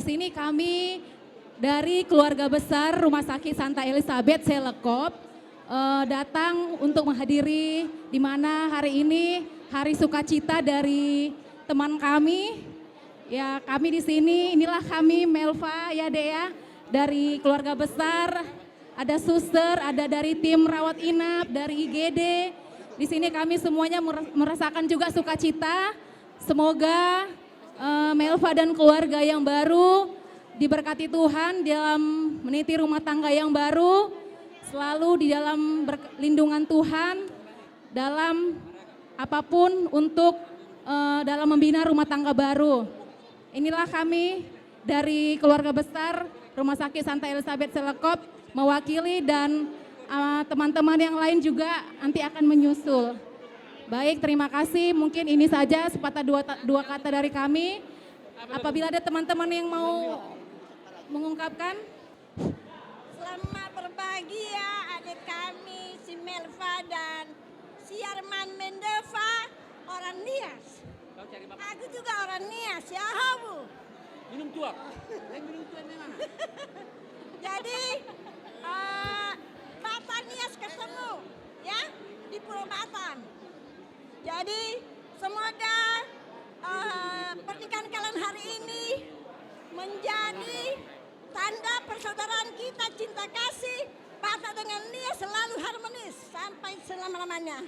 sini kami dari keluarga besar Rumah Sakit Santa Elizabeth Selekop datang untuk menghadiri di mana hari ini hari sukacita dari teman kami. Ya, kami di sini, inilah kami Melva ya Dek ya, dari keluarga besar, ada suster, ada dari tim rawat inap, dari IGD. Di sini kami semuanya merasakan juga sukacita. Semoga Melva dan keluarga yang baru diberkati Tuhan dalam meniti rumah tangga yang baru, selalu di dalam lindungan Tuhan, dalam apapun untuk dalam membina rumah tangga baru. Inilah kami dari keluarga besar Rumah Sakit Santa Elizabeth Selekop mewakili dan teman-teman yang lain juga nanti akan menyusul. Baik, terima kasih. Mungkin ini saja sepatah dua kata dari kami. Apabila ada teman-teman yang mau mengungkapkan. Selamat berbahagia adik kami si Melva dan si Arman Mendeva orang Nias. Aku juga orang Nias ya Habu. Minum tuak. Minum tuak di mana? Jadi Batam Nias ketemu ya di Pulau Batam. Jadi semoga pernikahan kalian hari ini menjadi tanda persaudaraan kita, cinta kasih Batak dengan Nias selalu harmonis sampai selama-lamanya.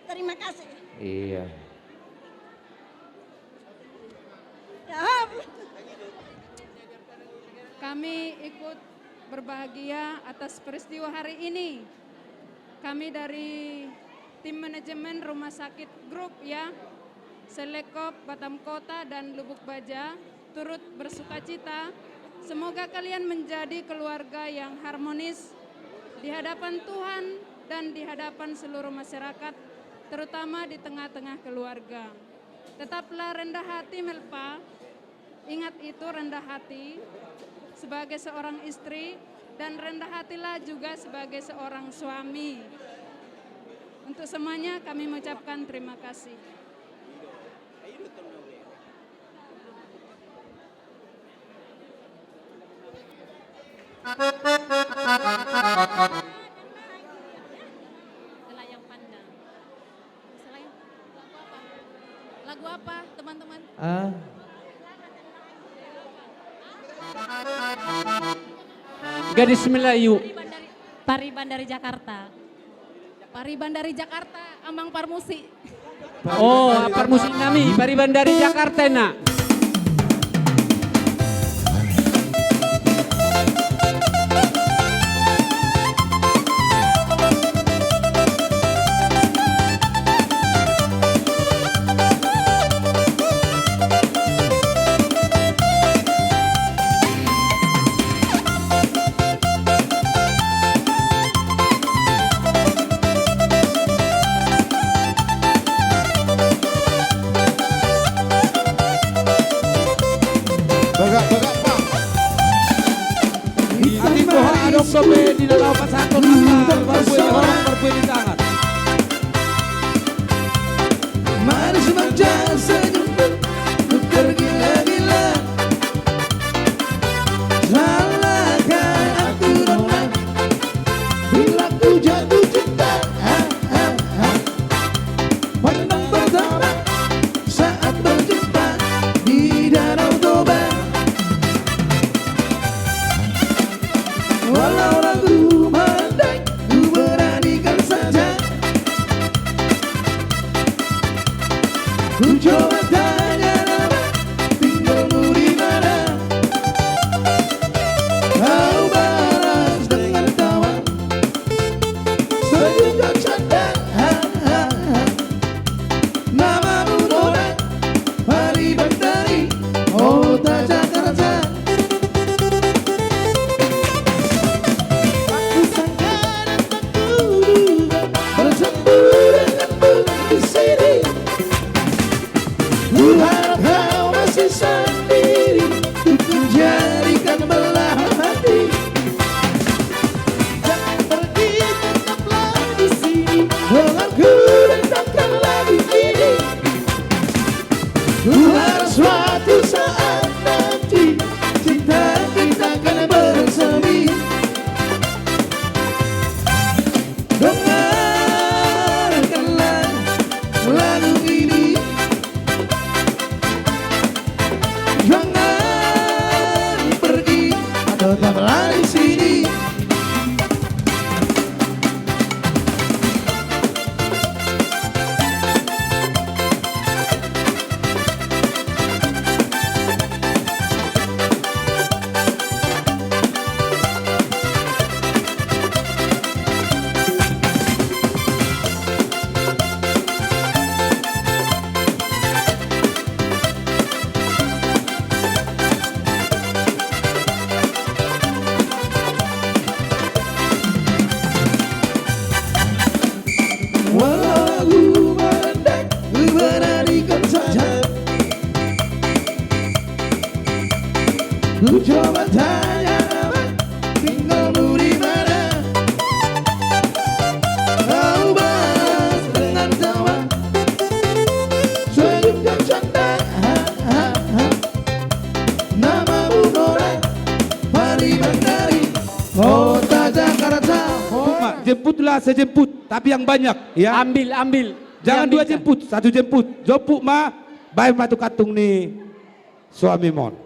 Terima kasih. Iya. Ya. Kami ikut berbahagia atas peristiwa hari ini. Kami dari tim manajemen Rumah Sakit Group ya, Selekop, Batam Kota dan Lubuk Baja turut bersukacita. Semoga kalian menjadi keluarga yang harmonis di hadapan Tuhan dan di hadapan seluruh masyarakat, terutama di tengah-tengah keluarga. Tetaplah rendah hati Melva, ingat itu rendah hati sebagai seorang istri dan rendah hatilah juga sebagai seorang suami. Untuk semuanya kami mengucapkan terima kasih. Selayang Pandang. Lagu apa teman-teman? Gadis Melayu. Pariban dari Jakarta. Pariban dari Jakarta, Amang Parmusi. Oh, Parmusi Nami, Pariban dari Jakarta nak. Bagak Pak. Ati poha adok sobe di dalam pasantun antar berbuih di tangan. Mari semanja senyum ku tergila-gila. Salahkan aku renang bila ku jatuh cinta. Pandang pertama saat berjumpa di danau Toba. Walau ragu pandai, ku beranikan saja. Ku coba tanya nama, tinggalmu di mana? Kau balas dengan tawa, senyum dan canda. Namamu Nona, Pariban dari Kota Jakarta. Aku sangka dan tak kuduga bertemu denganmu di sini. Ku harap kau masih sendiri untuk menjadikan belahan hati. Jangan pergi, tetaplah di sini. Denganku datangkan lagi kini. Ku harap suatu saat nanti cinta Ku coba tanya nama, tinggalmu di mana? Kau balas dengan tawa, senyum dan canda. Namamu Nora, Pari Mandari, kota Jakarta. Mak, jemputlah sejemput, tapi yang banyak ya. Ambil, ambil. Jangan dua Diambilkan. jemput, satu jemput. Jemput ma, baik matu katung nih suami mon.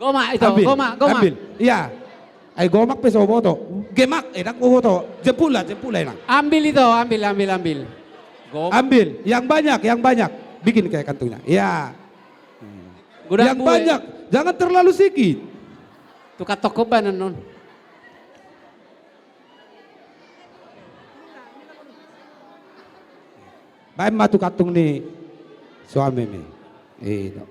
Goma itu, Ambil, goma. ambil. Iya. Ay gomak peso boto. Gemak, enak boto. Jemputlah enak. Ambil itu, ambil. Goma. Ambil, yang banyak. Bikin kayak kantungnya. Iya. Yang banyak, jangan terlalu sedikit. Tukar toko banan non. Baik matu katung nih suami nih. Itu.